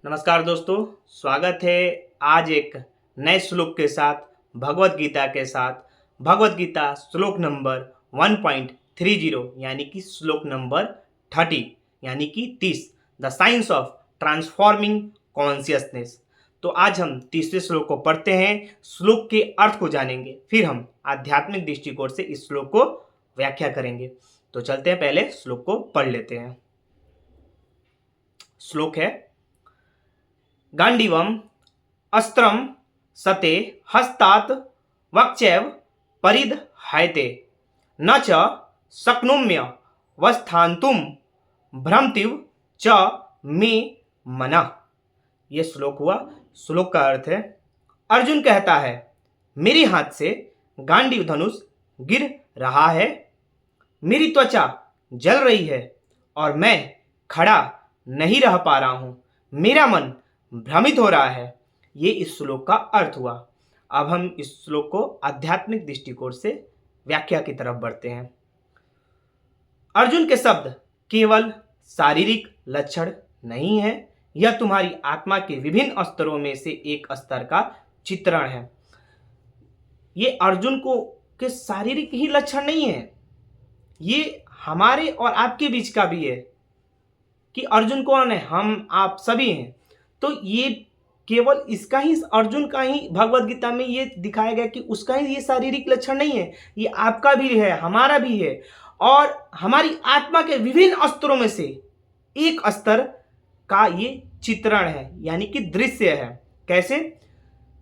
नमस्कार दोस्तों, स्वागत है आज एक नए श्लोक के साथ, भगवत गीता के साथ। भगवत गीता श्लोक नंबर 1.30 यानी कि श्लोक नंबर 30 यानी कि 30, the science of transforming consciousness. तो आज हम तीसरे श्लोक को पढ़ते हैं, श्लोक के अर्थ को जानेंगे, फिर हम आध्यात्मिक दृष्टिकोण से इस श्लोक को व्याख्या करेंगे। तो चलते हैं, पहले श्लोक को पढ़ लेते हैं। श्लोक है, गांडीवम अस्त्रम सते हस्तात् वक्चैव परिदह्यते न च शक्नुम्य वस्थान्तुम भ्रमतिव च मे मनः। ये श्लोक हुआ। श्लोक का अर्थ है, अर्जुन कहता है, मेरे हाथ से गांडीव धनुष गिर रहा है, मेरी त्वचा जल रही है और मैं खड़ा नहीं रह पा रहा हूं, मेरा मन भ्रमित हो रहा है। ये इस श्लोक का अर्थ हुआ। अब हम इस श्लोक को आध्यात्मिक दृष्टिकोण से व्याख्या की तरफ बढ़ते हैं। अर्जुन के शब्द केवल शारीरिक लक्षण नहीं है, यह तुम्हारी आत्मा के विभिन्न स्तरों में से एक स्तर का चित्रण है। ये अर्जुन को के शारीरिक ही लक्षण नहीं है, ये हमारे और आपके बीच का भी है कि अर्जुन कौन है, हम आप सभी हैं। तो ये केवल इसका ही, अर्जुन का ही भगवत गीता में ये दिखाया गया कि उसका ही ये शारीरिक लक्षण नहीं है, ये आपका भी है, हमारा भी है, और हमारी आत्मा के विभिन्न स्तरों में से एक स्तर का ये चित्रण है, यानी कि दृश्य है। कैसे?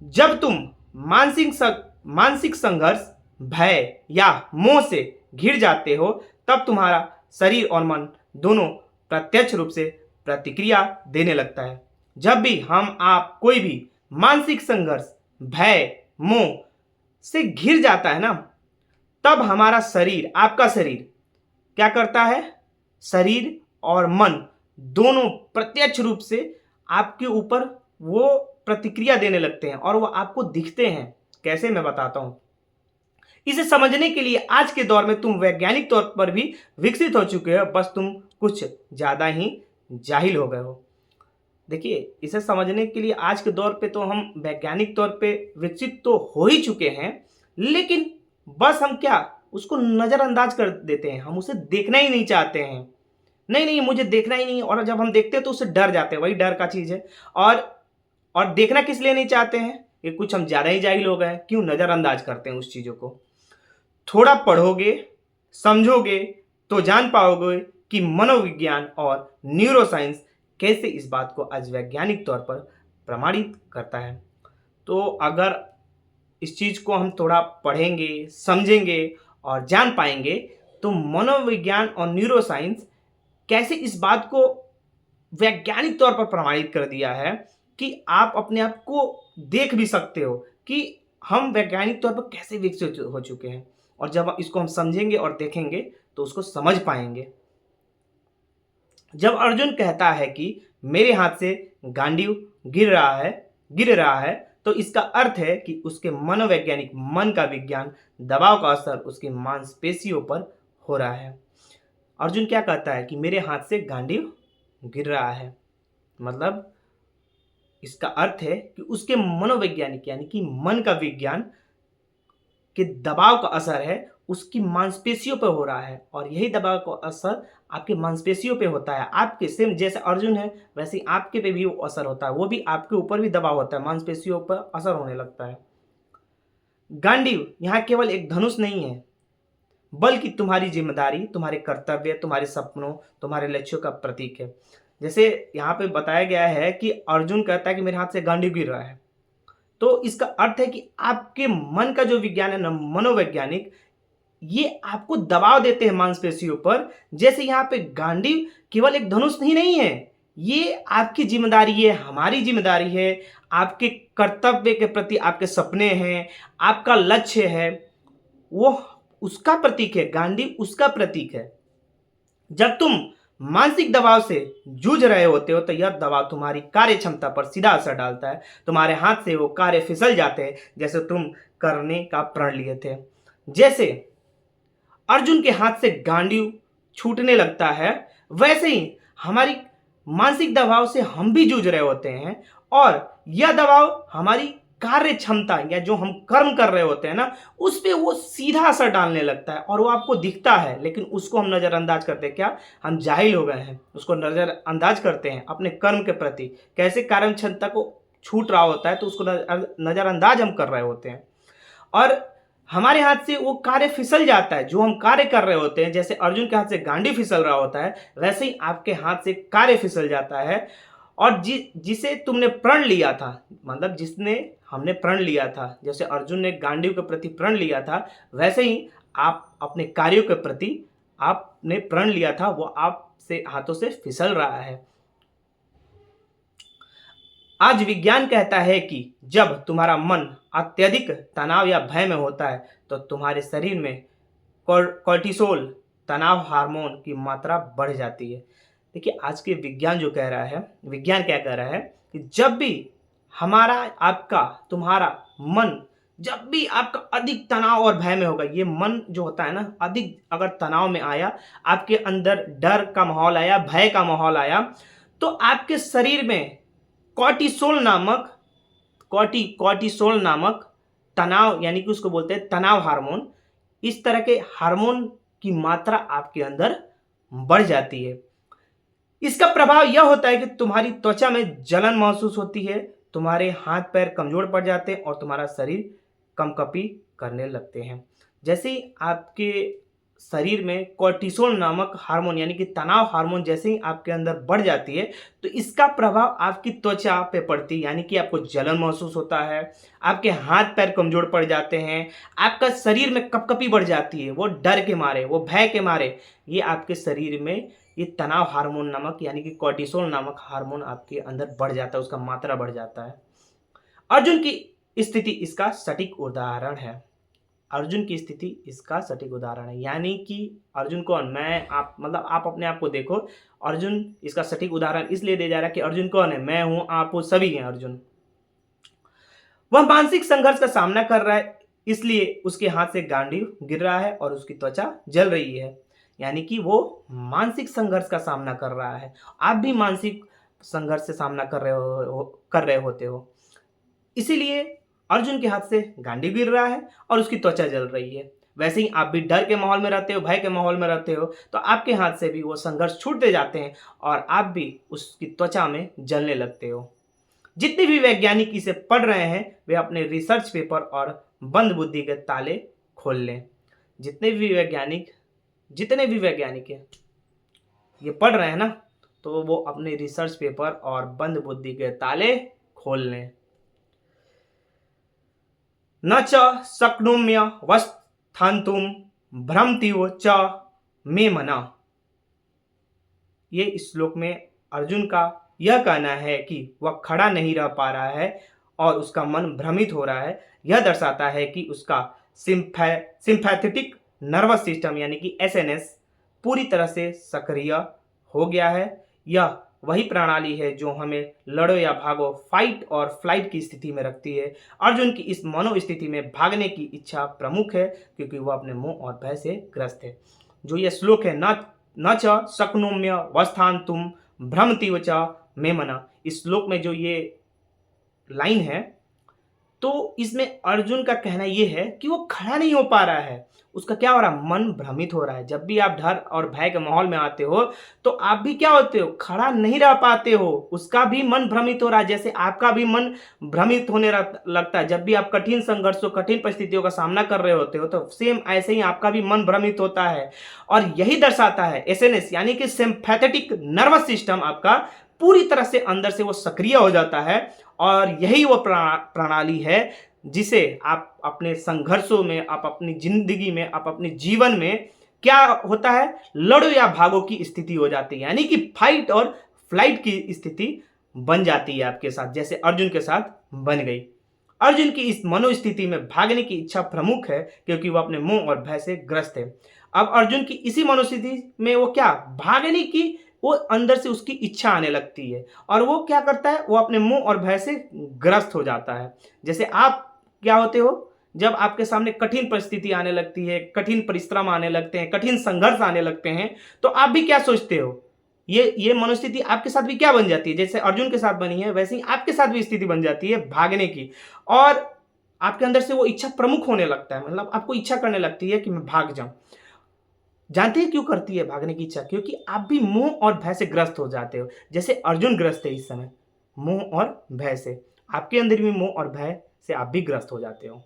जब तुम मानसिक संघर्ष, भय या मोह से घिर जाते हो, तब तुम्हारा शरीर और मन दोनों प्रत्यक्ष रूप से प्रतिक्रिया देने लगता है। जब भी हम आप कोई भी मानसिक संघर्ष, भय, मोह से घिर जाता है ना, तब हमारा शरीर, आपका शरीर क्या करता है? शरीर और मन दोनों प्रत्यक्ष रूप से आपके ऊपर वो प्रतिक्रिया देने लगते हैं और वो आपको दिखते हैं। कैसे, मैं बताता हूं। इसे समझने के लिए आज के दौर में तुम वैज्ञानिक तौर पर भी विकसित हो चुके हो, बस तुम कुछ ज्यादा ही जाहिल हो गए हो। देखिए, इसे समझने के लिए आज के दौर पे तो हम वैज्ञानिक तौर पे विकसित तो हो ही चुके हैं, लेकिन बस हम क्या उसको नज़रअंदाज कर देते हैं, हम उसे देखना ही नहीं चाहते हैं। नहीं, मुझे देखना ही नहीं, और जब हम देखते हैं तो उससे डर जाते हैं, वही डर का चीज़ है। और देखना किस लिए नहीं चाहते हैं? ये कुछ हम ज़्यादा ही जाहिल हो गए हैं, क्यों नज़रअंदाज करते हैं उस चीज़ों को। थोड़ा पढ़ोगे, समझोगे तो जान पाओगे कि मनोविज्ञान और न्यूरोसाइंस कैसे इस बात को आज वैज्ञानिक तौर पर प्रमाणित करता है। तो अगर इस चीज़ को हम थोड़ा पढ़ेंगे, समझेंगे और जान पाएंगे, तो मनोविज्ञान और न्यूरोसाइंस कैसे इस बात को वैज्ञानिक तौर पर प्रमाणित कर दिया है कि आप अपने आप को देख भी सकते हो कि हम वैज्ञानिक तौर पर कैसे विकसित हो चुके हैं। और जब इसको हम समझेंगे और देखेंगे तो उसको समझ पाएंगे। जब अर्जुन कहता है कि मेरे हाथ से गांडीव गिर रहा है, तो इसका अर्थ है कि उसके मनोवैज्ञानिक, मन का विज्ञान, दबाव का असर उसकी मांसपेशियों पर हो रहा है। अर्जुन क्या कहता है कि मेरे हाथ से गांडीव गिर रहा है, मतलब इसका अर्थ है कि उसके मनोवैज्ञानिक यानी कि मन का विज्ञान के दबाव का असर है उसकी मांसपेशियों पर हो रहा है, और यही दबाव का असर आपके मांसपेशियों पे होता है। आपके सेम जैसे अर्जुन है वैसे ही आपके पे भी वो असर होता है, वो भी आपके ऊपर भी दबाव होता है, मांसपेशियों पर असर होने लगता है। गांडीव यहाँ केवल एक धनुष नहीं है, बल्कि तुम्हारी जिम्मेदारी, तुम्हारे कर्तव्य, तुम्हारे सपनों, तुम्हारे लक्ष्यों का प्रतीक है। जैसे यहाँ पे बताया गया है कि अर्जुन कहता है कि मेरे हाथ से गांडीव गिर रहा है, तो इसका अर्थ है कि आपके मन का जो विज्ञान है ना, मनोवैज्ञानिक, ये आपको दबाव देते हैं मांसपेशियों पर। जैसे यहाँ पे गांडीव केवल एक धनुष ही नहीं है, ये आपकी जिम्मेदारी है, हमारी जिम्मेदारी है, आपके कर्तव्य के प्रति आपके सपने हैं, आपका लक्ष्य है, वो उसका प्रतीक है। गांडीव उसका प्रतीक है। जब तुम मानसिक दबाव से जूझ रहे होते हो तो यह दबाव तुम्हारी कार्य क्षमता पर सीधा असर डालता है। तुम्हारे हाथ से वो कार्य फिसल जाते हैं जैसे तुम करने का प्रण लिए थे। जैसे अर्जुन के हाथ से गांडीव छूटने लगता है, वैसे ही हमारी मानसिक दबाव से हम भी जूझ रहे होते हैं और यह दबाव हमारी कार्य क्षमता या जो हम कर्म कर रहे होते हैं ना, उस पे वो सीधा असर डालने लगता है और वो आपको दिखता है, लेकिन उसको हम नज़रअंदाज करते हैं। क्या हम जाहिल हो गए हैं, उसको नज़रअंदाज करते हैं अपने कर्म के प्रति, कैसे कार्य क्षमता को छूट रहा होता है तो उसको नज़रअंदाज हम कर रहे होते हैं और हमारे हाथ से वो कार्य फिसल जाता है। जो हम कार्य कर रहे होते हैं, जैसे अर्जुन के हाथ से गांडी फिसल रहा होता है, वैसे ही आपके हाथ से कार्य फिसल जाता है और जिसे तुमने प्रण लिया था, मतलब जिसने हमने प्रण लिया था, जैसे अर्जुन ने गांडीव के प्रति प्रण लिया था, वैसे ही आप अपने कार्यों के प्रति आपने प्रण लिया था, वो आपसे हाथों से फिसल रहा है। आज विज्ञान कहता है कि जब तुम्हारा मन अत्यधिक तनाव या भय में होता है तो तुम्हारे शरीर में कॉर्टिसोल तनाव हार्मोन की मात्रा बढ़ जाती है। देखिए, आज के विज्ञान जो कह रहा है, विज्ञान क्या कह रहा है कि जब भी हमारा आपका तुम्हारा मन, जब भी आपका अधिक तनाव और भय में होगा, ये मन जो होता है ना, अधिक अगर तनाव में आया, आपके अंदर डर का माहौल आया, भय का माहौल आया, तो आपके शरीर में कॉर्टिसोल नामक कॉर्टिसोल नामक तनाव, यानी कि उसको बोलते हैं तनाव हार्मोन, इस तरह के हार्मोन की मात्रा आपके अंदर बढ़ जाती है। इसका प्रभाव यह होता है कि तुम्हारी त्वचा में जलन महसूस होती है, तुम्हारे हाथ पैर कमजोर पड़ जाते हैं और तुम्हारा शरीर कंपकपी करने लगते हैं। जैसे ही आपके शरीर में कॉर्टिसोल नामक हार्मोन यानी कि तनाव हार्मोन जैसे ही आपके अंदर बढ़ जाती है, तो इसका प्रभाव आपकी त्वचा पे पड़ती है, यानी कि आपको जलन महसूस होता है, आपके हाथ पैर कमजोर पड़ जाते हैं, आपका शरीर में कपकपी बढ़ जाती है, वो डर के मारे, वो भय के मारे, ये आपके शरीर में ये तनाव हार्मोन नामक यानी कि कॉर्टिसोल नामक हार्मोन आपके अंदर बढ़ जाता है, उसका मात्रा बढ़ जाता है। अर्जुन की स्थिति इसका सटीक उदाहरण है। अर्जुन की स्थिति इसका सटीक उदाहरण है, यानी कि अर्जुन कौन, मैं, आप, मतलब आप अपने आप को देखो। अर्जुन इसका सटीक उदाहरण इसलिए दे जा रहा है कि अर्जुन कौन है, मैं हूं, आप हो, सभी हैं अर्जुन। वह मानसिक संघर्ष का सामना कर रहा है, इसलिए उसके हाथ से गांडीव गिर रहा है और उसकी त्वचा जल रही है, यानी कि वो मानसिक संघर्ष का सामना कर रहा है। आप भी मानसिक संघर्ष से सामना कर रहे होते हो, इसीलिए अर्जुन के हाथ से गांडी गिर रहा है और उसकी त्वचा जल रही है। वैसे ही आप भी डर के माहौल में रहते हो, भय के माहौल में रहते हो, तो आपके हाथ से भी वो संघर्ष छूटते जाते हैं और आप भी उसकी त्वचा में जलने लगते हो। जितने भी वैज्ञानिक इसे पढ़ रहे हैं वे अपने रिसर्च पेपर और बंद बुद्धि के ताले खोल लें। जितने भी वैज्ञानिक हैं ये पढ़ रहे हैं ना, तो वो अपने रिसर्च पेपर और बंद बुद्धि के ताले खोल लें। न च शक्नुम्य वस्थान्तुम भ्रमतीव च मे मना। ये श्लोक में अर्जुन का यह कहना है कि वह खड़ा नहीं रह पा रहा है और उसका मन भ्रमित हो रहा है। यह दर्शाता है कि उसका सिंपैथेटिक नर्वस सिस्टम यानी कि एसएनएस पूरी तरह से सक्रिय हो गया है। यह वही प्रणाली है जो हमें लड़ो या भागो, फाइट और फ्लाइट की स्थिति में रखती है। अर्जुन की इस मनोस्थिति में भागने की इच्छा प्रमुख है क्योंकि वह अपने मोह और भय से ग्रस्त है। जो यह श्लोक है, न च शक्नोम्य वस्थान्तुम भ्रमतीव च मे मना, इस श्लोक में जो ये लाइन है, तो इसमें अर्जुन का कहना यह है कि वो खड़ा नहीं हो पा रहा है, उसका क्या हो रहा है, मन भ्रमित हो रहा है। जब भी आप डर और भय के माहौल में आते हो तो आप भी क्या होते हो, खड़ा नहीं रह पाते हो, उसका भी मन भ्रमित हो रहा है। जैसे आपका भी मन भ्रमित होने लगता है जब भी आप कठिन संघर्षों, कठिन परिस्थितियों का सामना कर रहे होते हो, तो सेम ऐसे ही आपका भी मन भ्रमित होता है। और यही दर्शाता है एसएनएस यानी कि सिंपैथेटिक नर्वस सिस्टम आपका पूरी तरह से अंदर से वो सक्रिय हो जाता है और यही वो प्रणाली है जिसे आप अपने संघर्षों में, आप अपनी जिंदगी में, आप अपने जीवन में क्या होता है, लड़ो या भागो की स्थिति हो जाती है, यानी कि फाइट और फ्लाइट की स्थिति बन जाती है आपके साथ, जैसे अर्जुन के साथ बन गई। अर्जुन की इस मनोस्थिति में भागने की इच्छा प्रमुख है क्योंकि वह अपने मोह और भय से ग्रस्त है। अब अर्जुन की इसी मनोस्थिति में वो क्या, भागने की वो अंदर से उसकी इच्छा आने लगती है और वो क्या करता है, वो अपने मोह और भय से ग्रस्त हो जाता है। जैसे आप क्या होते हो, जब आपके सामने कठिन परिस्थिति आने लगती है, कठिन परिश्रम आने लगते हैं, कठिन संघर्ष आने लगते हैं, तो आप भी क्या सोचते हो, ये मनोस्थिति आपके साथ भी क्या बन जाती है, जैसे अर्जुन के साथ बनी है वैसे ही आपके साथ भी स्थिति बन जाती है भागने की। और आपके अंदर से वो इच्छा प्रमुख होने लगता है, मतलब आपको इच्छा करने लगती है कि मैं भाग जाऊं। जानते हैं क्यों करती है भागने की इच्छा? क्योंकि आप भी मोह और भय से ग्रस्त हो जाते हो, जैसे अर्जुन ग्रस्त है इस समय मोह और भय से। आपके अंदर भी मोह और भय से आप भी ग्रस्त हो जाते हो।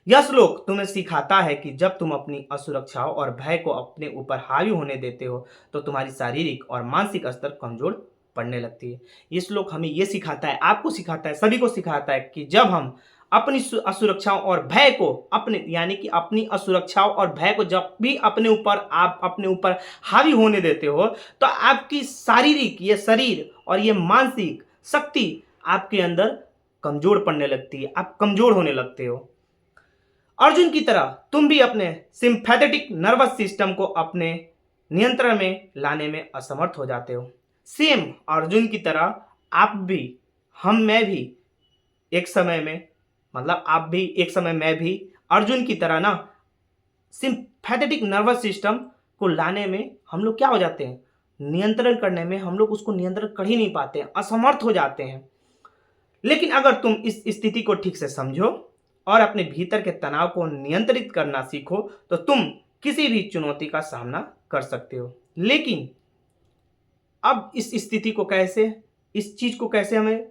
यह श्लोक तुम्हें सिखाता है कि जब तुम अपनी असुरक्षाओं और भय को अपने ऊपर हावी होने देते हो तो तुम्हारी शारीरिक और मानसिक स्तर कमजोर पड़ने लगती है। ये श्लोक हमें ये सिखाता है, आपको सिखाता है, सभी को सिखाता है कि जब हम अपनी असुरक्षाओं और भय को अपने यानी कि अपनी असुरक्षाओं और भय को जब भी आप अपने ऊपर हावी होने देते हो तो आपकी शारीरिक ये शरीर और ये मानसिक शक्ति आपके अंदर कमजोर पड़ने लगती है, आप कमजोर होने लगते हो। अर्जुन की तरह तुम भी अपने सिंपैथेटिक नर्वस सिस्टम को अपने नियंत्रण में लाने में असमर्थ हो जाते हो। सेम अर्जुन की तरह आप भी, मैं भी एक समय में, मतलब आप भी एक समय मैं भी अर्जुन की तरह ना सिंपैथेटिक नर्वस सिस्टम को लाने में हम लोग क्या हो जाते हैं, नियंत्रण करने में हम लोग उसको नियंत्रण कर ही नहीं पाते हैं, असमर्थ हो जाते हैं। लेकिन अगर तुम इस स्थिति को ठीक से समझो और अपने भीतर के तनाव को नियंत्रित करना सीखो तो तुम किसी भी चुनौती का सामना कर सकते हो। लेकिन अब इस स्थिति को कैसे, इस चीज को कैसे हमें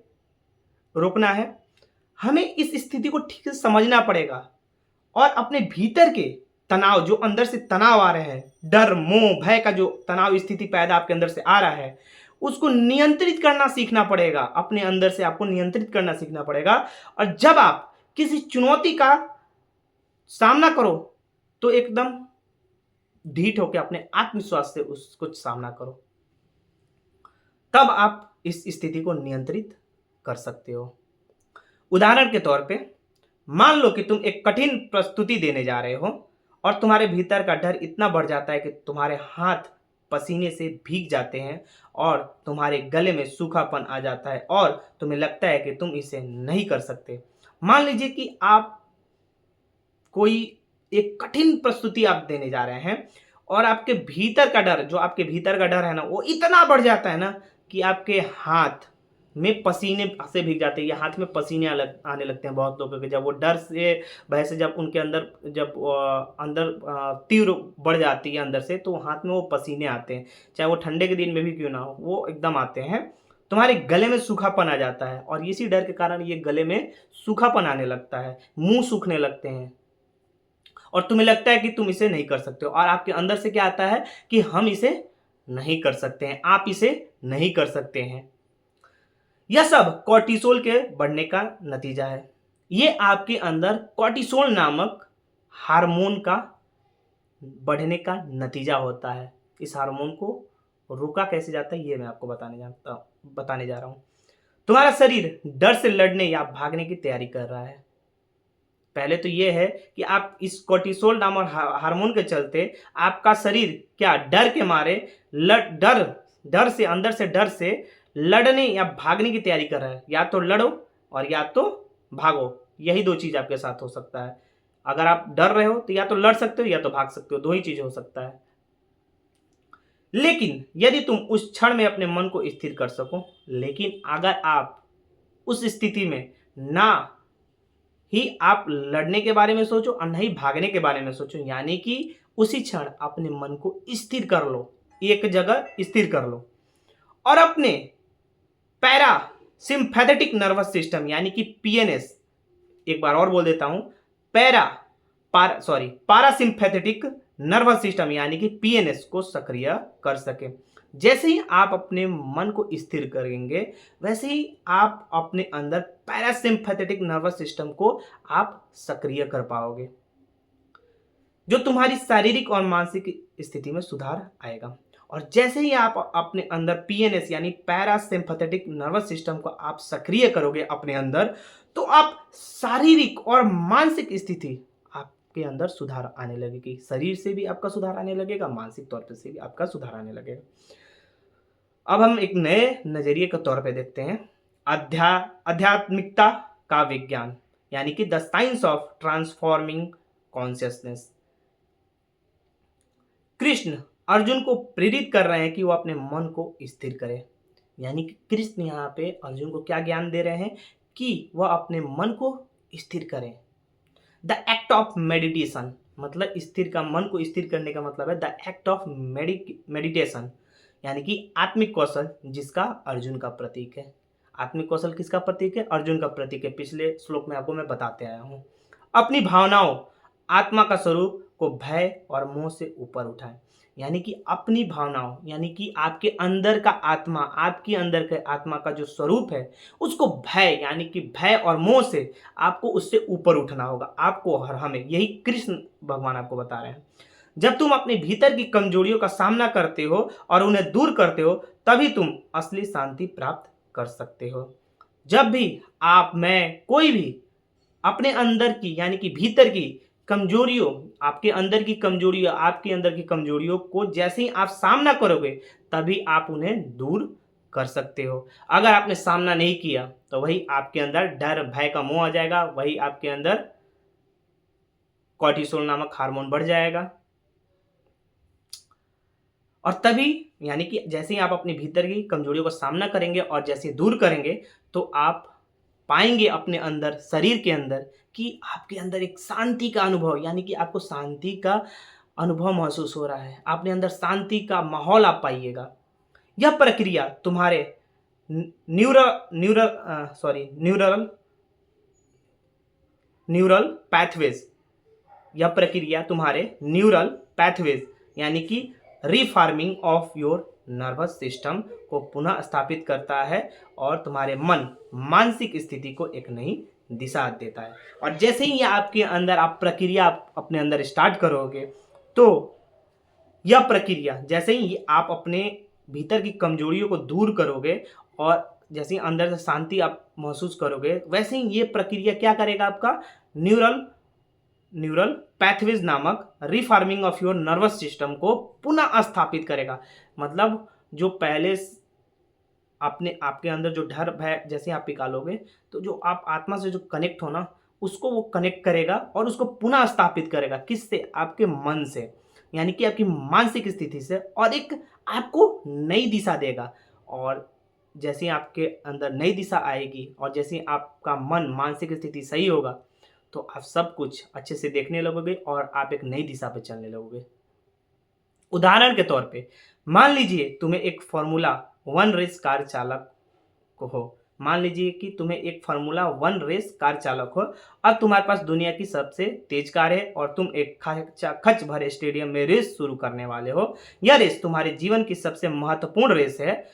रोकना है? हमें इस स्थिति को ठीक से समझना पड़ेगा और अपने भीतर के तनाव, जो अंदर से तनाव आ रहे हैं, डर मोह भय का जो तनाव स्थिति पैदा आपके अंदर से आ रहा है, उसको नियंत्रित करना सीखना पड़ेगा। अपने अंदर से आपको नियंत्रित करना सीखना पड़ेगा। और जब आप किसी चुनौती का सामना करो तो एकदम ढीठ होकर अपने आत्मविश्वास से उसको सामना करो, तब आप इस स्थिति को नियंत्रित कर सकते हो। उदाहरण के तौर पे मान लो कि तुम एक कठिन प्रस्तुति देने जा रहे हो और तुम्हारे भीतर का डर इतना बढ़ जाता है कि तुम्हारे हाथ पसीने से भीग जाते हैं और तुम्हारे गले में सूखापन आ जाता है और तुम्हें लगता है कि तुम इसे नहीं कर सकते। मान लीजिए कि आप कोई एक कठिन प्रस्तुति आप देने जा रहे हैं और आपके भीतर का डर, जो आपके भीतर का डर है ना, वो इतना बढ़ जाता है ना कि आपके हाथ में पसीने से भीग जाते हैं, या हाथ में पसीने आने लगते हैं बहुत लोगों के, जब वो डर से भय से जब उनके अंदर जब अंदर तीव्र बढ़ जाती है अंदर से, तो हाथ में वो पसीने आते हैं, चाहे वो ठंडे के दिन में भी क्यों ना हो, वो एकदम आते हैं। तुम्हारे गले में सूखापन आ जाता है और इसी डर के कारण ये गले में सूखापन आने लगता है, मुंह सूखने लगते हैं और तुम्हें लगता है कि तुम इसे नहीं कर सकते हो। और आपके अंदर से क्या आता है कि हम इसे नहीं कर सकते हैं, आप इसे नहीं कर सकते हैं। यह सब कॉर्टिसोल के बढ़ने का नतीजा है। ये आपके अंदर कॉर्टिसोल नामक हार्मोन का बढ़ने का नतीजा होता है। इस हार्मोन को रोका कैसे जाता है ये मैं आपको बताने जा रहा हूं। तुम्हारा शरीर डर से लड़ने या भागने की तैयारी कर रहा है। पहले तो ये है कि आप इस कोर्टिसोल नामक हार्मोन के चलते आपका शरीर क्या डर के मारे डर से, अंदर से डर से लड़ने या भागने की तैयारी कर रहा है। या तो लड़ो और या तो भागो, यही दो चीज आपके साथ हो सकता है। अगर आप डर रहे हो तो या तो लड़ सकते हो या तो भाग सकते हो, दो ही चीज हो सकता है। लेकिन यदि तुम उस क्षण में अपने मन को स्थिर कर सको, लेकिन अगर आप उस स्थिति में ना ही आप लड़ने के बारे में सोचो और नहीं भागने के बारे में सोचो, यानी कि उसी क्षण अपने मन को स्थिर कर लो, एक जगह स्थिर कर लो और अपने पैरा सिंपैथेटिक नर्वस सिस्टम यानी कि पीएनएस, एक बार और बोल देता हूं, पारासिम्पैथेटिक नर्वस सिस्टम यानी कि पीएनएस को सक्रिय कर सके। जैसे ही आप अपने मन को स्थिर करेंगे वैसे ही आप अपने अंदर पैरासिम्पैथेटिक नर्वस सिस्टम को आप सक्रिय कर पाओगे, जो तुम्हारी शारीरिक और मानसिक स्थिति में सुधार आएगा। और जैसे ही आप अपने अंदर पीएनएस यानी पैरासिम्पैथेटिक नर्वस सिस्टम को आप सक्रिय करोगे अपने अंदर, तो आप शारीरिक और मानसिक स्थिति आपके अंदर सुधार आने लगेगी। शरीर से भी आपका सुधार आने लगेगा, मानसिक तौर पर से भी आपका सुधार आने लगेगा। अब हम एक नए नजरिए के तौर पे देखते हैं आध्यात्मिकता का विज्ञान, यानी कि the science of transforming consciousness. Krishna Arjun को प्रेरित कर रहे हैं कि वो अपने मन को स्थिर करे। यानी कि कृष्ण यहाँ पे अर्जुन को क्या ज्ञान दे रहे हैं कि वह अपने मन को स्थिर करें। द एक्ट ऑफ मेडिटेशन, मतलब स्थिर का मन को स्थिर करने का मतलब है द एक्ट ऑफ मेडिटेशन, यानी कि आत्मिक कौशल जिसका अर्जुन का प्रतीक है। आत्मिक कौशल किसका प्रतीक है? अर्जुन का प्रतीक है। पिछले श्लोक में आपको मैं बताते आया हूँ। अपनी भावनाओं, आत्मा का स्वरूप को भय और मोह से ऊपर उठाएं। यानी कि अपनी भावनाओं, यानी कि आपके अंदर का आत्मा, आपके अंदर के आत्मा का जो स्वरूप है उसको भय, यानी कि भय और मोह से आपको उससे ऊपर उठना होगा। आपको हर हमें, यही कृष्ण भगवान आपको बता रहे हैं। जब तुम अपने भीतर की कमजोरियों का सामना करते हो और उन्हें दूर करते हो तभी तुम असली शांति प्राप्त कर सकते हो। जब भी आप, मैं, कोई भी अपने अंदर की, यानी कि भीतर की कमजोरियों, आपके अंदर की कमजोरियों, आपके अंदर की कमजोरियों को जैसे ही आप सामना करोगे तभी आप उन्हें दूर कर सकते हो। अगर आपने सामना नहीं किया तो वही आपके अंदर डर, भय का मोह आ जाएगा, वही आपके अंदर कॉर्टिसोल नामक हार्मोन बढ़ जाएगा। और तभी, यानी कि जैसे ही आप अपने भीतर की कमजोरियों का सामना करेंगे और जैसे ही दूर करेंगे तो आप पाएंगे अपने अंदर, शरीर के अंदर, कि आपके अंदर एक शांति का अनुभव, यानी कि आपको शांति का अनुभव महसूस हो रहा है। अपने अंदर शांति का माहौल आप पाइएगा। यह प्रक्रिया तुम्हारे न्यूरल न्यूरल पैथवेज, यह प्रक्रिया तुम्हारे न्यूरल पैथवेज, यानी कि रिफार्मिंग ऑफ योर नर्वस सिस्टम को पुनः स्थापित करता है और तुम्हारे मन, मानसिक स्थिति को एक नई दिशा देता है। और जैसे ही ये आपके अंदर, आप प्रक्रिया आप अपने अंदर स्टार्ट करोगे तो यह प्रक्रिया, जैसे ही आप अपने भीतर की कमजोरियों को दूर करोगे और जैसे ही अंदर से शांति आप महसूस करोगे, वैसे ही ये प्रक्रिया क्या करेगा, आपका न्यूरल पैथवेज नामक रिफार्मिंग ऑफ योर नर्वस सिस्टम को पुनः स्थापित करेगा। मतलब जो पहले आपने, आपके अंदर जो डर भय जैसे आप निकालोगे तो जो आप आत्मा से जो कनेक्ट हो ना, उसको वो कनेक्ट करेगा और उसको पुनः स्थापित करेगा। किससे? आपके मन से, यानी कि आपकी मानसिक स्थिति से, और एक आपको नई दिशा देगा। और जैसे ही आपके अंदर नई दिशा आएगी और जैसे ही आपका मन, मानसिक स्थिति सही होगा तो आप सब कुछ अच्छे से देखने लगोगे और आप एक नई दिशा पर चलने लगोगे। उदाहरण के तौर पे मान लीजिए तुम्हें एक फार्मूला वन रेस कार चालक को हो। मान लीजिए कि तुम्हें एक फार्मूला वन रेस कार चालक हो। अब तुम्हारे पास दुनिया की सबसे तेज कार है और तुम एक खच भरे स्टेडियम में रेस शुरू करने वाले हो। यह रेस तुम्हारे जीवन की सबसे महत्वपूर्ण रेस है,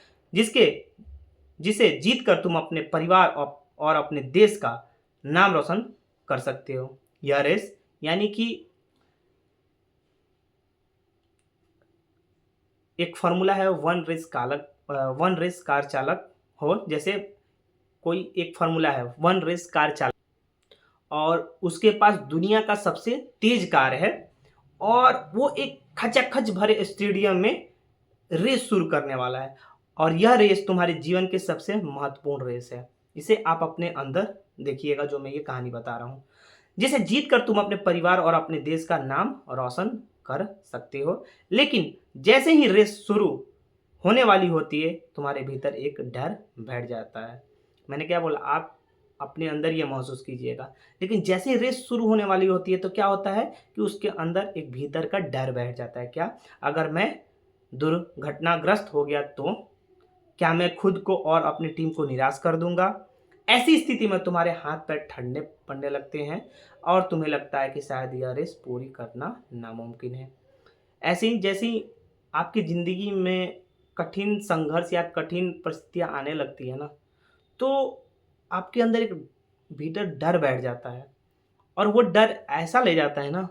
जिसे जीत कर तुम अपने परिवार और अपने देश का नाम रोशन कर सकते हो। यह रेस, यानी कि एक फॉर्मूला है वन रेस कार चालक हो। जैसे कोई एक फार्मूला है वन रेस कार चालक और उसके पास दुनिया का सबसे तेज कार है और वो एक खचाखच भरे स्टेडियम में रेस शुरू करने वाला है। और यह रेस तुम्हारे जीवन के सबसे महत्वपूर्ण रेस है। इसे आप अपने अंदर देखिएगा, जो मैं ये कहानी बता रहा हूँ, जिसे जीत कर तुम अपने परिवार और अपने देश का नाम रोशन कर सकते हो। लेकिन जैसे ही रेस शुरू होने वाली होती है तुम्हारे भीतर एक डर बैठ जाता है। मैंने क्या बोला, आप अपने अंदर ये महसूस कीजिएगा। लेकिन जैसे ही रेस शुरू होने वाली होती है तो क्या होता है कि उसके अंदर एक भीतर का डर बैठ जाता है। क्या? अगर मैं दुर्घटनाग्रस्त हो गया तो क्या मैं खुद को और अपनी टीम को निराश कर दूंगा? ऐसी स्थिति में तुम्हारे हाथ पैर ठंडे पड़ने लगते हैं और तुम्हें लगता है कि शायद यह रेस पूरी करना नामुमकिन है। ऐसे ही जैसे ही आपकी ज़िंदगी में कठिन संघर्ष या कठिन परिस्थितियाँ आने लगती है ना, तो आपके अंदर एक भीतर डर बैठ जाता है और वो डर ऐसा ले जाता है ना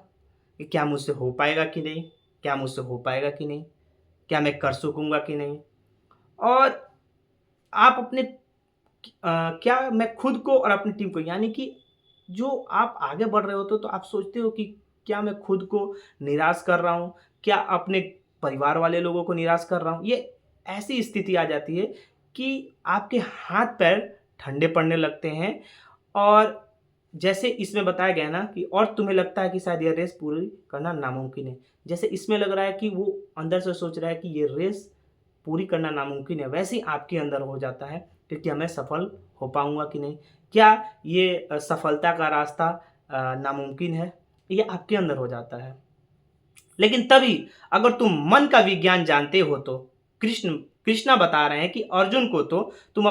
कि क्या मुझसे हो पाएगा कि नहीं, क्या मुझसे हो पाएगा कि नहीं, क्या मैं कर सकूँगा कि नहीं। और आप अपने क्या मैं खुद को और अपनी टीम को, यानी कि जो आप आगे बढ़ रहे होते हो तो आप सोचते हो कि क्या मैं खुद को निराश कर रहा हूँ, क्या अपने परिवार वाले लोगों को निराश कर रहा हूँ। ये ऐसी स्थिति आ जाती है कि आपके हाथ पैर ठंडे पड़ने लगते हैं और जैसे इसमें बताया गया ना कि और तुम्हें लगता है कि शायद यह रेस पूरी करना नामुमकिन है। जैसे इसमें लग रहा है कि वो अंदर से सोच रहा है कि ये रेस पूरी करना नामुमकिन है, वैसे ही आपके अंदर हो जाता है कि क्या मैं सफल हो पाऊँगा कि नहीं? क्या ये सफलता का रास्ता नामुमकिन है? ये आपके अंदर हो जाता है। लेकिन तभी अगर तुम मन का विज्ञान जानते हो तो कृष्णा बता रहे हैं कि तुम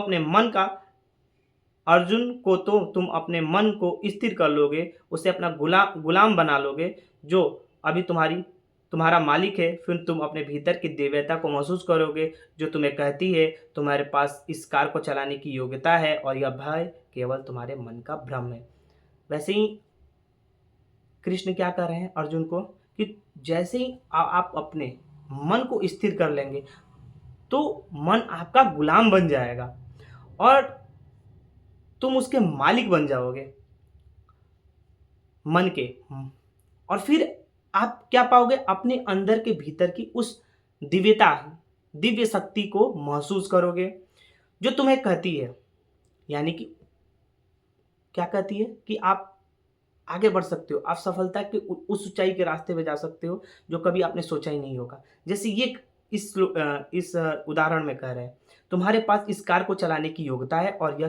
अपने मन को स्थिर कर लोगे, उसे अपना गुलाम बना लोगे, जो अभी तुम्हारा मालिक है। फिर तुम अपने भीतर की दिव्यता को महसूस करोगे, जो तुम्हें कहती है तुम्हारे पास इस कार को चलाने की योग्यता है और यह भय केवल तुम्हारे मन का भ्रम है। वैसे ही कृष्ण क्या कर रहे हैं अर्जुन को कि जैसे ही आप अपने मन को स्थिर कर लेंगे तो मन आपका गुलाम बन जाएगा और तुम उसके मालिक बन जाओगे मन के। और फिर आप क्या पाओगे? अपने अंदर के भीतर की उस दिव्य शक्ति को महसूस करोगे, जो तुम्हें कहती है, यानी कि क्या कहती है कि आप आगे बढ़ सकते हो, आप सफलता के उस ऊंचाई के रास्ते पे जा सकते हो जो कभी आपने सोचा ही नहीं होगा। जैसे ये इस उदाहरण में कह रहे हैं, तुम्हारे पास इस कार को चलाने की योग्यता है और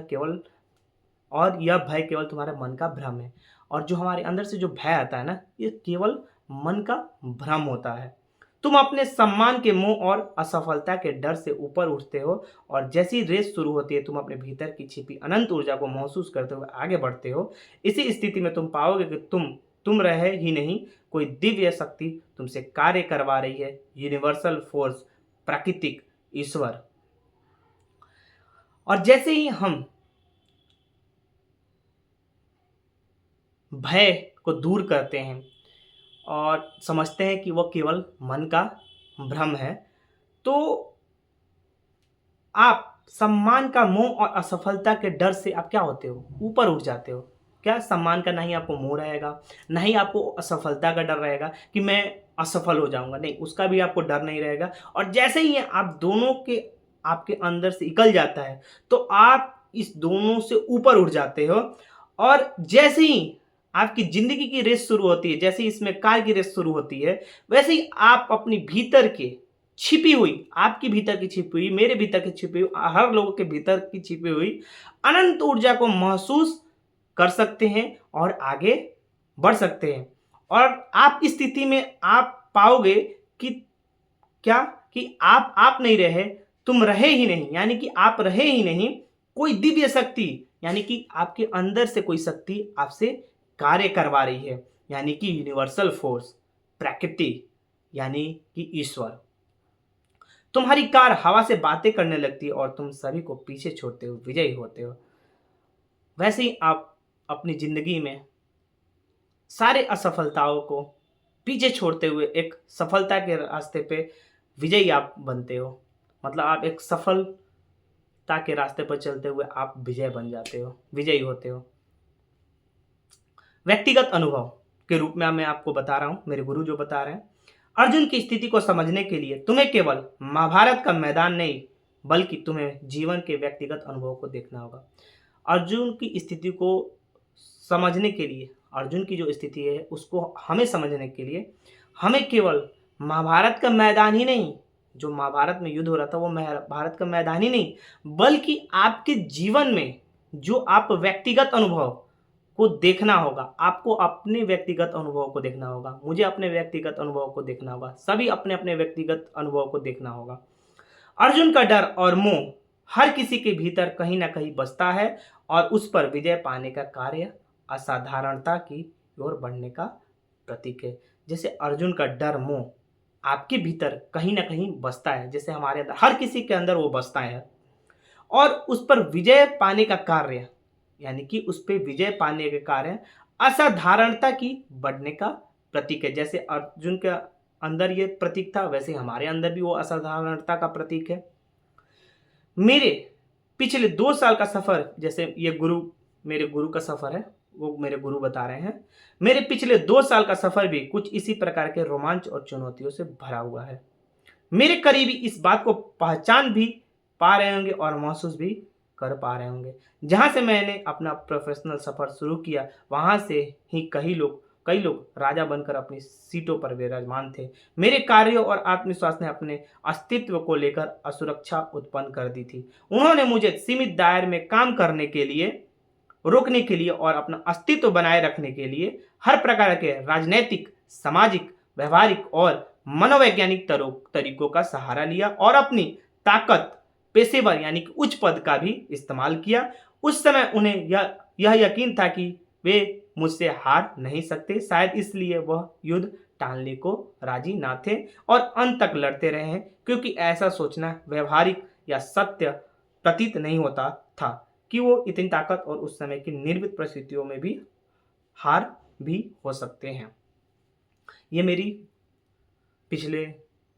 यह भय केवल तुम्हारे मन का भ्रम है। और जो हमारे अंदर से जो भय आता है ना, ये केवल मन का भ्रम होता है। तुम अपने सम्मान के मोह और असफलता के डर से ऊपर उठते हो और जैसी रेस शुरू होती है, तुम अपने भीतर की छिपी अनंत ऊर्जा को महसूस करते हुए आगे बढ़ते हो। इसी स्थिति में तुम पाओगे कि तुम रहे ही नहीं, कोई दिव्य शक्ति तुमसे कार्य करवा रही है, यूनिवर्सल फोर्स, प्राकृतिक ईश्वर। और जैसे ही हम भय को दूर करते हैं और समझते हैं कि वह केवल मन का भ्रम है, तो आप सम्मान का मोह और असफलता के डर से आप क्या होते हो? ऊपर उठ जाते हो। क्या सम्मान का नहीं आपको मोह रहेगा, ना ही आपको असफलता का डर रहेगा कि मैं असफल हो जाऊंगा, नहीं, उसका भी आपको डर नहीं रहेगा। और जैसे ही आप दोनों के आपके अंदर से निकल जाता है तो आप इस दोनों से ऊपर उठ जाते हो। और जैसे ही आपकी जिंदगी की रेस शुरू होती है, जैसे ही इसमें कार की रेस शुरू होती है, वैसे ही आप अपनी भीतर के छिपी हुई, आपकी भीतर की छिपी हुई, मेरे भीतर की छिपी हुई, हर लोगों के भीतर की छिपी हुई अनंत ऊर्जा को महसूस कर सकते हैं और आगे बढ़ सकते हैं। और आप इस स्थिति में आप पाओगे कि क्या कि आप नहीं रहे, तुम रहे ही नहीं, यानी कि आप रहे ही नहीं, कोई दिव्य शक्ति, यानी कि आपके अंदर से कोई शक्ति आपसे कार्य करवा रही है, यानी कि यूनिवर्सल फोर्स, प्रकृति, यानी कि ईश्वर। तुम्हारी कार हवा से बातें करने लगती है और तुम सभी को पीछे छोड़ते हो विजयी होते हो। वैसे ही आप अपनी जिंदगी में सारे असफलताओं को पीछे छोड़ते हुए एक सफलता के रास्ते पे विजयी आप बनते हो। मतलब आप एक सफलता के रास्ते पर चलते हुए आप विजय बन जाते हो, विजयी होते हो। व्यक्तिगत अनुभव के रूप में मैं आपको बता रहा हूं, मेरे गुरु जो बता रहे हैं, अर्जुन की स्थिति को समझने के लिए तुम्हें केवल महाभारत का मैदान नहीं, बल्कि तुम्हें जीवन के व्यक्तिगत अनुभव को देखना होगा। अर्जुन की स्थिति को समझने के लिए, अर्जुन की जो स्थिति है उसको हमें समझने के लिए हमें केवल महाभारत का मैदान ही नहीं, जो महाभारत में युद्ध हो रहा था वो महाभारत का मैदान ही नहीं, बल्कि आपके जीवन में जो आप व्यक्तिगत अनुभव को देखना होगा। आपको अपने व्यक्तिगत अनुभव को देखना होगा, मुझे अपने व्यक्तिगत अनुभव को देखना होगा, सभी अपने अपने व्यक्तिगत अनुभव को देखना होगा। अर्जुन का डर और मोह हर किसी के भीतर कहीं ना कहीं बसता है और उस पर विजय पाने का कार्य असाधारणता की ओर बढ़ने का प्रतीक है। जैसे अर्जुन का डर मोह आपके भीतर कहीं ना कहीं बसता है, जैसे हमारे अंदर, हर किसी के अंदर वो बसता है, और उस पर विजय पाने का कार्य, यानी कि उस पर विजय पाने के कार्य असाधारणता की बढ़ने का प्रतीक है। जैसे अर्जुन के अंदर ये प्रतीक था, वैसे हमारे अंदर भी वो असाधारणता का प्रतीक है। मेरे पिछले 2 साल का सफर, जैसे ये मेरे गुरु का सफर है, वो मेरे गुरु बता रहे हैं, मेरे पिछले 2 साल का सफर भी कुछ इसी प्रकार के रोमांच और चुनौतियों से भरा हुआ है। मेरे करीबी इस बात को पहचान भी पा रहे होंगे और महसूस भी कर पा रहे होंगे। जहाँ से मैंने अपना प्रोफेशनल सफ़र शुरू किया, वहाँ से ही कई लोग राजा बनकर अपनी सीटों पर विराजमान थे। मेरे कार्यों और आत्मविश्वास ने अपने अस्तित्व को लेकर असुरक्षा उत्पन्न कर दी थी। उन्होंने मुझे सीमित दायरे में काम करने के लिए, रोकने के लिए और अपना अस्तित्व बनाए रखने के लिए हर प्रकार के राजनैतिक, सामाजिक, व्यवहारिक और मनोवैज्ञानिक तरीकों का सहारा लिया और अपनी ताकत, पेशेवर यानी कि उच्च पद का भी इस्तेमाल किया। उस समय उन्हें यह यकीन था कि वे मुझसे हार नहीं सकते, शायद इसलिए वह युद्ध टालने को राजी ना थे और अंत तक लड़ते रहे हैं, क्योंकि ऐसा सोचना व्यवहारिक या सत्य प्रतीत नहीं होता था कि वो इतनी ताकत और उस समय की निर्मित परिस्थितियों में भी हार भी हो सकते हैं। ये मेरी पिछले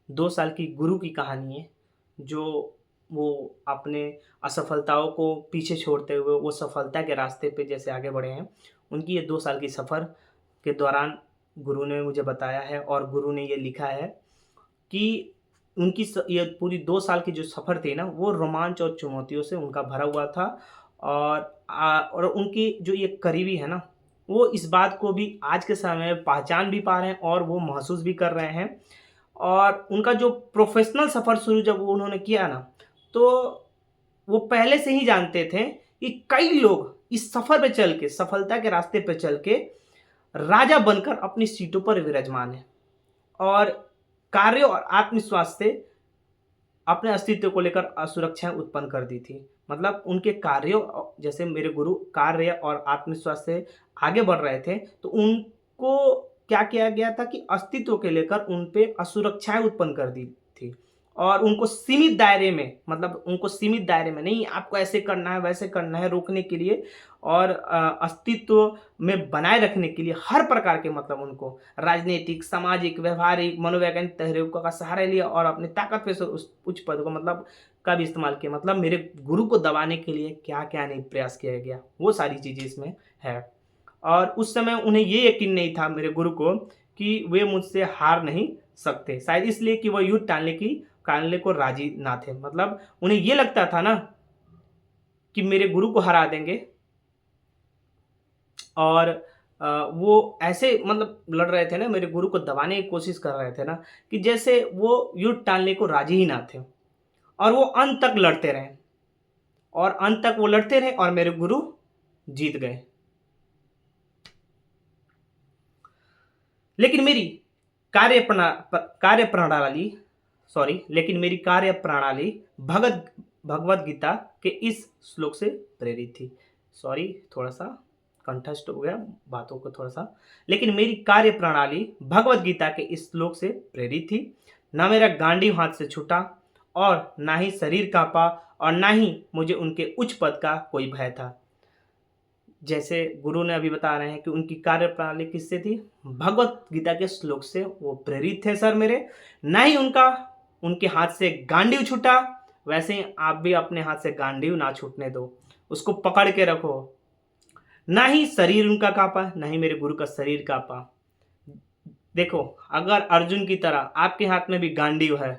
2 साल की गुरु की कहानी है, जो वो अपने असफलताओं को पीछे छोड़ते हुए वो सफलता के रास्ते पे जैसे आगे बढ़े हैं। उनकी ये 2 साल की सफ़र के दौरान गुरु ने मुझे बताया है और गुरु ने ये लिखा है कि उनकी ये पूरी 2 साल की जो सफ़र थी ना, वो रोमांच और चुनौतियों से उनका भरा हुआ था। और उनकी जो ये करीबी है ना, वो इस बात को भी आज के समय में पहचान भी पा रहे हैं और वो महसूस भी कर रहे हैं। और उनका जो प्रोफ़ेशनल सफ़र शुरू जब उन्होंने किया ना, तो वो पहले से ही जानते थे कि कई लोग इस सफ़र पे चल के, सफलता के रास्ते पे चल के राजा बनकर अपनी सीटों पर विराजमान हैं और कार्य और आत्मविश्वास से अपने अस्तित्व को लेकर असुरक्षाएं उत्पन्न कर दी थी। मतलब उनके कार्यों, जैसे मेरे गुरु कार्य और आत्मविश्वास से आगे बढ़ रहे थे, तो उनको क्या किया गया था कि अस्तित्व के लेकर उन पे असुरक्षाएं उत्पन्न कर दी थी और उनको सीमित दायरे में, मतलब उनको सीमित दायरे में नहीं, आपको ऐसे करना है वैसे करना है, रोकने के लिए और अस्तित्व में बनाए रखने के लिए हर प्रकार के, मतलब उनको राजनीतिक, सामाजिक, व्यवहारिक, मनोवैज्ञानिक तरीकों का सहारा लिया और अपनी ताकत पे से उस उच्च पद को मतलब का भी इस्तेमाल किया। मतलब मेरे गुरु को दबाने के लिए क्या क्या नहीं प्रयास किया गया, वो सारी चीज़ें इसमें है। और उस समय उन्हें ये यकीन नहीं था मेरे गुरु को कि वे मुझसे हार नहीं सकते, शायद इसलिए कि वह युद्ध टालने को राजी ना थे। मतलब उन्हें ये लगता था ना कि मेरे गुरु को हरा देंगे और वो ऐसे मतलब लड़ रहे थे ना, मेरे गुरु को दबाने की कोशिश कर रहे थे ना, कि जैसे वो युद्ध टालने को राजी ही ना थे और वो अंत तक लड़ते रहे और अंत तक वो लड़ते रहे और मेरे गुरु जीत गए। लेकिन मेरी कार्य प्रणाली भगवत गीता के इस श्लोक से प्रेरित थी। सॉरी, थोड़ा सा कंठस्थ हो गया बातों को थोड़ा सा। लेकिन मेरी कार्य प्रणाली भगवत गीता के इस श्लोक से प्रेरित थी। ना मेरा गांडीव हाथ से छूटा और ना ही शरीर कांपा और ना ही मुझे उनके उच्च पद का कोई भय था। जैसे गुरु ने अभी बता रहे हैं कि उनकी कार्य प्रणाली किससे थी, भगवत गीता के श्लोक से वो प्रेरित थे सर मेरे। ना ही उनके हाथ से गांडीव छूटा, वैसे ही आप भी अपने हाथ से गांडीव ना छूटने दो, उसको पकड़ के रखो। ना ही शरीर उनका कांपा, ना ही मेरे गुरु का शरीर कांपा। देखो, अगर अर्जुन की तरह आपके हाथ में भी गांडीव है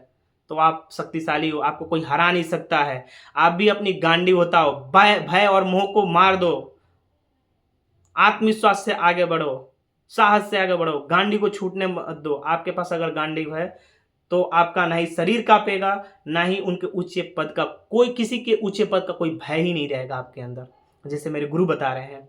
तो आप शक्तिशाली हो, आपको कोई हरा नहीं सकता है। आप भी अपनी गांडीव होताओ, भय और मोह को मार दो, आत्मविश्वास से आगे बढ़ो, साहस से आगे बढ़ो, गांडी को छूटने मत दो। आपके पास अगर गांडी है तो आपका ना ही शरीर कांपेगा, ना ही उनके ऊंचे पद का किसी के ऊंचे पद का कोई भय ही नहीं रहेगा आपके अंदर, जैसे मेरे गुरु बता रहे हैं।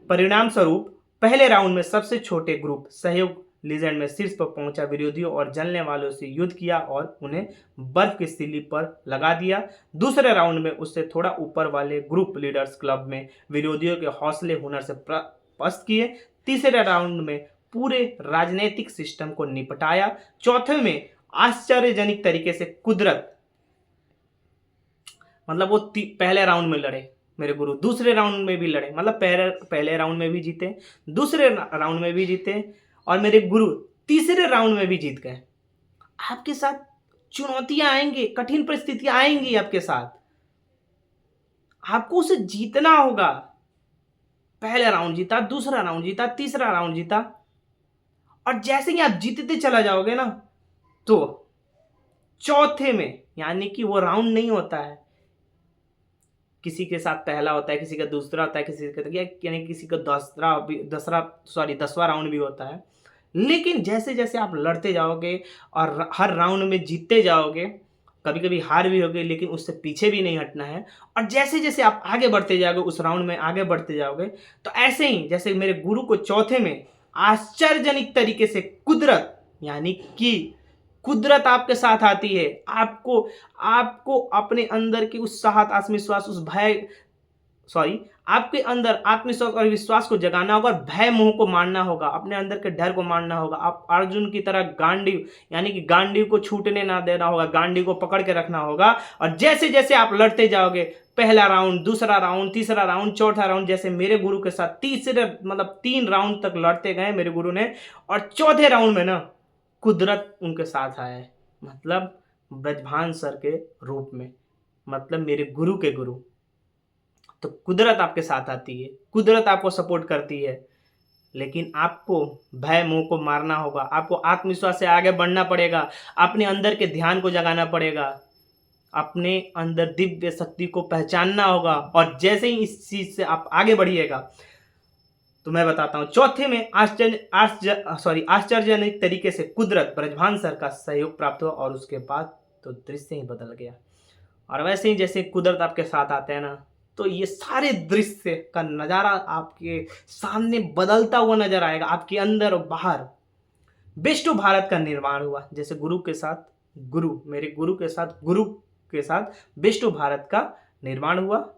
परिणाम स्वरूप पहले राउंड में सबसे छोटे ग्रुप सहयोग लीजेंड में शीर्ष पर पहुंचा, विरोधियों और जलने वालों से युद्ध किया और उन्हें बर्फ की सिल्ली पर लगा दिया। दूसरे राउंड में उससे थोड़ा ऊपर वाले ग्रुप लीडर्स क्लब में विरोधियों के हौसले हुनर से पस्त किए। तीसरे राउंड में पूरे राजनीतिक सिस्टम को निपटाया। चौथे में आश्चर्यजनक तरीके से कुदरत, मतलब वो पहले राउंड में लड़े मेरे गुरु, दूसरे राउंड में भी लड़े, मतलब पहले राउंड में भी जीते, दूसरे राउंड में भी जीते और मेरे गुरु तीसरे राउंड में भी जीत गए। आपके साथ चुनौतियां आएंगी, कठिन परिस्थितियां आएंगी आपके साथ, आपको उसे जीतना होगा। पहले राउंड जीता, दूसरा राउंड जीता, तीसरा राउंड जीता और जैसे ही आप जीतते चला जाओगे ना, तो चौथे में, यानी कि वो राउंड नहीं होता है, किसी के साथ पहला होता है, किसी का दूसरा होता है, किसी का यानी किसी का दसवां राउंड भी होता है। लेकिन जैसे जैसे आप लड़ते जाओगे और हर राउंड में जीतते जाओगे, कभी कभी हार भी होगे, लेकिन उससे पीछे भी नहीं हटना है। और जैसे जैसे आप आगे बढ़ते जाओगे, उस राउंड में आगे बढ़ते जाओगे, तो ऐसे ही जैसे मेरे गुरु को चौथे में आश्चर्यजनक तरीके से कुदरत, यानी कि कुदरत आपके साथ आती है। आपको आपको अपने अंदर की उस साहस, आत्मविश्वास, उस भय, सॉरी, आपके अंदर आत्मविश्वास और विश्वास को जगाना होगा, और भय मोह को मारना होगा, अपने अंदर के डर को मारना होगा। आप अर्जुन की तरह गांडीव, यानी कि गांडीव को छूटने ना देना होगा, गांडीव को पकड़ के रखना होगा। और जैसे जैसे आप लड़ते जाओगे, पहला राउंड, दूसरा राउंड, तीसरा राउंड, चौथा राउंड, जैसे मेरे गुरु के साथ तीसरे मतलब 3 राउंड तक लड़ते गए मेरे गुरु ने, और चौथे राउंड में ना कुदरत उनके साथ आया है, मतलब ब्रजभान सर के रूप में, मतलब मेरे गुरु के गुरु। तो कुदरत आपके साथ आती है, कुदरत आपको सपोर्ट करती है, लेकिन आपको भय मोह को मारना होगा, आपको आत्मविश्वास से आगे बढ़ना पड़ेगा, अपने अंदर के ध्यान को जगाना पड़ेगा, अपने अंदर दिव्य शक्ति को पहचानना होगा। और जैसे ही इस चीज से आप आगे बढ़िएगा, तो मैं बताता हूँ, चौथे में आश्चर्यजनक तरीके से कुदरत, ब्रजभान सर का सहयोग प्राप्त हुआ, और उसके बाद तो दृश्य ही बदल गया। और वैसे ही जैसे कुदरत आपके साथ आते हैं ना, तो ये सारे दृश्य का नज़ारा आपके सामने बदलता हुआ नजर आएगा, आपके अंदर और बाहर। विश्व भारत का निर्माण हुआ, जैसे गुरु के साथ गुरु, मेरे गुरु के साथ विश्व भारत का निर्माण हुआ,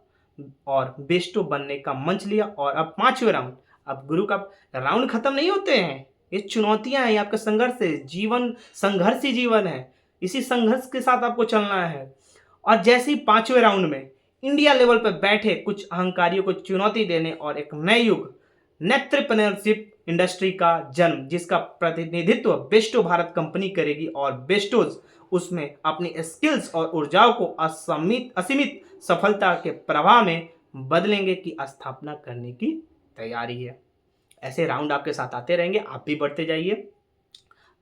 और विश्व बनने का मंच लिया। और अब 5वें राउंड, अब गुरु का राउंड खत्म नहीं होते हैं, ये चुनौतियां हैं, आपका संघर्ष है, जीवन संघर्ष ही जीवन है, इसी संघर्ष के साथ आपको चलना है। और जैसे ही 5वें राउंड में इंडिया लेवल पर बैठे कुछ अहंकारियों को चुनौती देने और एक नए युग नेत्रप्रेन्योरशिप इंडस्ट्री का जन्म, जिसका प्रतिनिधित्व बेस्टो भारत कंपनी करेगी, और बेस्टोज उसमें अपनी स्किल्स और ऊर्जाओं को असीमित सफलता के प्रवाह में बदलेंगे की स्थापना करने की तैयारी है। ऐसे राउंड आपके साथ आते रहेंगे, आप भी बढ़ते जाइए,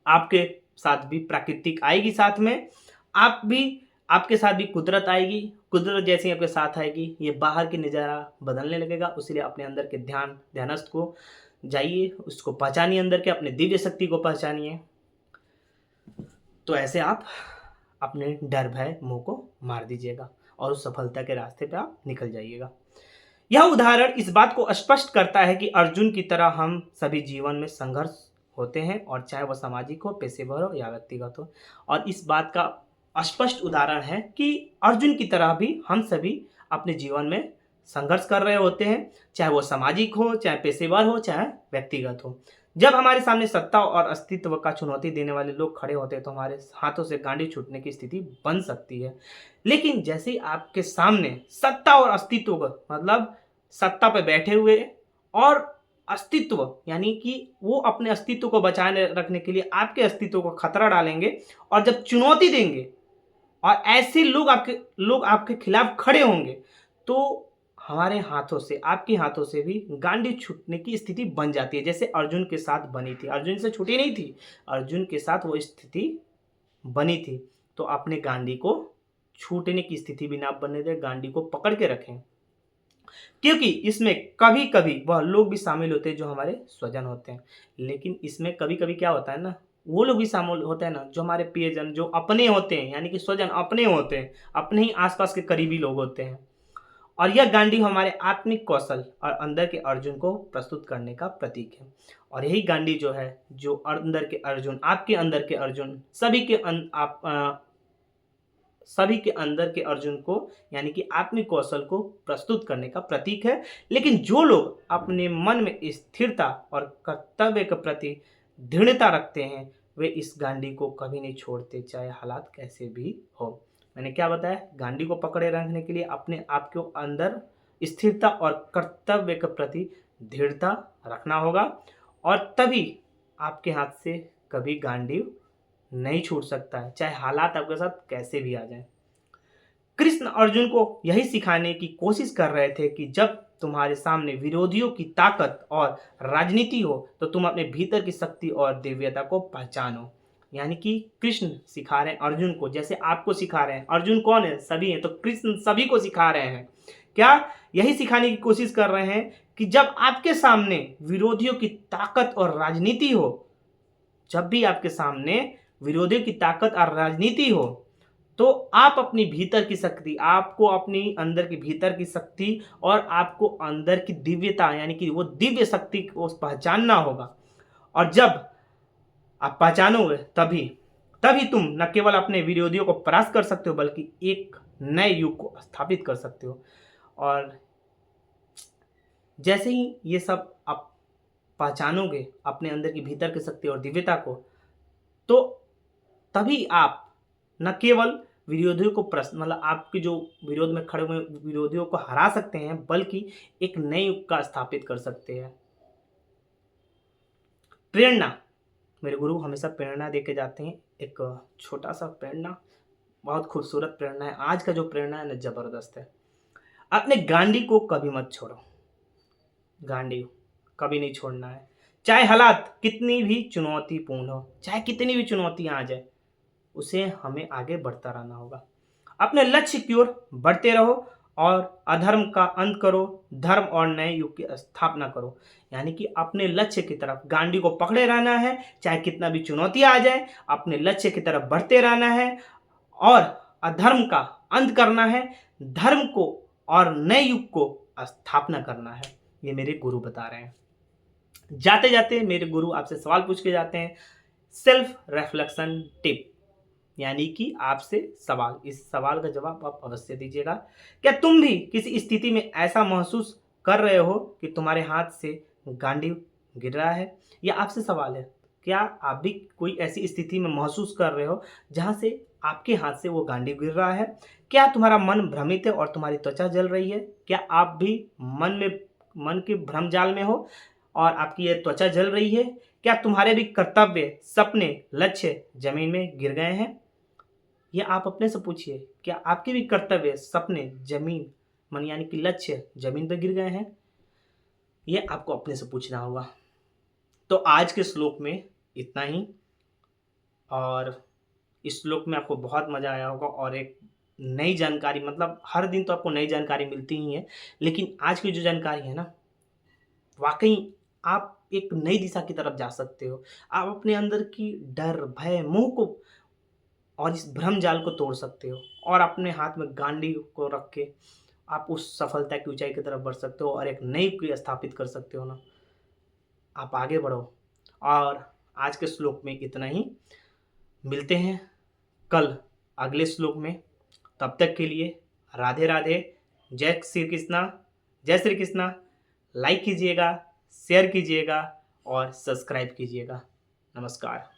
आपके साथ भी प्राकृतिक आएगी, साथ में आपके साथ भी कुदरत आएगी। कुदरत जैसे ही आपके साथ आएगी, ये बाहर की नज़ारा बदलने लगेगा। इसलिए अपने अंदर के ध्यानस्थ को जाइए, उसको पहचानिए, अंदर के अपने दिव्य शक्ति को पहचानिए। तो ऐसे आप अपने डर भय मोह को मार दीजिएगा, और उस सफलता के रास्ते पे आप निकल जाइएगा। यह उदाहरण इस बात को स्पष्ट करता है कि अर्जुन की तरह हम सभी जीवन में संघर्ष होते हैं, और चाहे वह सामाजिक हो, पेशेवर हो या व्यक्तिगत हो। और इस बात का स्पष्ट उदाहरण है कि अर्जुन की तरह भी हम सभी अपने जीवन में संघर्ष कर रहे होते हैं, चाहे वो सामाजिक हो, चाहे पेशेवर हो, चाहे व्यक्तिगत हो। जब हमारे सामने सत्ता और अस्तित्व का चुनौती देने वाले लोग खड़े होते हैं, तो हमारे हाथों से गांडी छूटने की स्थिति बन सकती है। लेकिन जैसे ही आपके सामने सत्ता और अस्तित्व का मतलब सत्ता पे बैठे हुए और अस्तित्व, यानी कि वो अपने अस्तित्व को बचाए रखने के लिए आपके अस्तित्व को खतरा डालेंगे, और जब चुनौती देंगे और ऐसे लोग आपके खिलाफ खड़े होंगे, तो हमारे हाथों से, आपके हाथों से भी गांडी छूटने की स्थिति बन जाती है, जैसे अर्जुन के साथ बनी थी। अर्जुन से छूटी नहीं थी, अर्जुन के साथ वो स्थिति बनी थी। तो अपने गांडी को छूटने की स्थिति भी ना बनने दें, गांडी को पकड़ के रखें, क्योंकि इसमें कभी कभी वह लोग भी शामिल होते हैं जो हमारे स्वजन होते हैं। लेकिन इसमें कभी कभी क्या होता है ना, वो लोग भी शामिल होते हैं ना जो हमारे प्रियजन, जो अपने होते हैं, यानी कि स्वजन अपने होते हैं, अपने ही आसपास के करीबी लोग होते हैं। और यह गांडी हमारे आत्मिक कौशल और अंदर के अर्जुन को प्रस्तुत करने का प्रतीक है। और यही गांडी जो है, जो अंदर के अर्जुन, आपके अंदर के अर्जुन, सभी के अंदर के अर्जुन को, यानी कि आत्मिक कौशल को प्रस्तुत करने का प्रतीक है। लेकिन जो लोग अपने मन में स्थिरता और कर्तव्य के प्रति दृढ़ता रखते हैं, वे इस गांडी को कभी नहीं छोड़ते, चाहे हालात कैसे भी हो। मैंने क्या बताया, गांडी को पकड़े रखने के लिए अपने आप के अंदर स्थिरता और कर्तव्य के प्रति दृढ़ता रखना होगा, और तभी आपके हाथ से कभी गांडी नहीं छूट सकता है, चाहे हालात आपके साथ कैसे भी आ जाएं। कृष्ण अर्जुन को यही सिखाने की कोशिश कर रहे थे कि जब तुम्हारे सामने विरोधियों की ताकत और राजनीति हो, तो तुम अपने भीतर की शक्ति और दिव्यता को पहचानो। यानी कि कृष्ण सिखा रहे हैं अर्जुन को, जैसे आपको सिखा रहे हैं। अर्जुन कौन है? सभी हैं। तो कृष्ण सभी को सिखा रहे हैं क्या यही सिखाने की कोशिश कर रहे हैं कि जब आपके सामने विरोधियों की ताकत और राजनीति हो, जब भी आपके सामने विरोधियों की ताकत और राजनीति हो, तो आप अपनी भीतर की शक्ति, आपको अपनी अंदर की भीतर की शक्ति और आपको अंदर की दिव्यता यानी कि वो दिव्य शक्ति को पहचानना होगा। और जब आप पहचानोगे तभी तभी तुम न केवल अपने विरोधियों को परास्त कर सकते हो बल्कि एक नए युग को स्थापित कर सकते हो। और जैसे ही ये सब आप पहचानोगे अपने अंदर की भीतर की शक्ति और दिव्यता को, तो तभी आप न केवल विरोधियों को मतलब आपके जो विरोध में खड़े हुए विरोधियों को हरा सकते हैं बल्कि एक नए युग का स्थापित कर सकते हैं। प्रेरणा, मेरे गुरु हमेशा प्रेरणा देके जाते हैं। एक छोटा सा प्रेरणा, बहुत खूबसूरत प्रेरणा है। आज का जो प्रेरणा है ना, जबरदस्त है। अपने गांडी को कभी मत छोड़ो, गांडी कभी नहीं छोड़ना है। चाहे हालात कितनी भी चुनौतीपूर्ण हो, चाहे कितनी भी चुनौतियां आ जाए, उसे हमें आगे बढ़ता रहना होगा। अपने लक्ष्य की ओर बढ़ते रहो और अधर्म का अंत करो, धर्म और नए युग की स्थापना करो। यानी कि अपने लक्ष्य की तरफ गांडी को पकड़े रहना है, चाहे कितना भी चुनौतियां आ जाए, अपने लक्ष्य की तरफ बढ़ते रहना है और अधर्म का अंत करना है, धर्म को और नए युग को स्थापना करना है। ये मेरे गुरु बता रहे हैं। जाते जाते मेरे गुरु आपसे सवाल पूछ के जाते हैं, सेल्फ रिफ्लेक्शन टिप, यानी कि आपसे सवाल, इस सवाल का जवाब आप अवश्य दीजिएगा। क्या तुम भी किसी स्थिति में ऐसा महसूस कर रहे हो कि तुम्हारे हाथ से गांडी गिर रहा है? यह आपसे सवाल है। क्या आप भी कोई ऐसी स्थिति में महसूस कर रहे हो जहां से आपके हाथ से वो गांडी गिर रहा है? क्या तुम्हारा मन भ्रमित है और तुम्हारी त्वचा जल रही है? क्या आप भी मन के भ्रम जाल में हो और आपकी ये त्वचा जल रही है? क्या तुम्हारे भी कर्तव्य, सपने, लक्ष्य जमीन में गिर गए हैं? ये आप अपने से पूछिए, क्या आपके भी कर्तव्य, सपने जमीन मन यानी कि लक्ष्य जमीन पर गिर गए हैं? ये आपको अपने से पूछना होगा। तो आज के श्लोक में इतना ही। और इस श्लोक में आपको बहुत मज़ा आया होगा और एक नई जानकारी, मतलब हर दिन तो आपको नई जानकारी मिलती ही है, लेकिन आज की जो जानकारी है ना, वाकई आप एक नई दिशा की तरफ जा सकते हो। आप अपने अंदर की डर, भय, मोह को और इस भ्रम जाल को तोड़ सकते हो और अपने हाथ में गांडी को रख के आप उस सफलता की ऊंचाई की तरफ बढ़ सकते हो और एक नई क्रिया स्थापित कर सकते हो ना। आप आगे बढ़ो। और आज के श्लोक में इतना ही। मिलते हैं कल अगले श्लोक में। तब तक के लिए राधे राधे। जय श्री कृष्णा, जय श्री कृष्णा। लाइक कीजिएगा, शेयर कीजिएगा और सब्सक्राइब कीजिएगा। नमस्कार।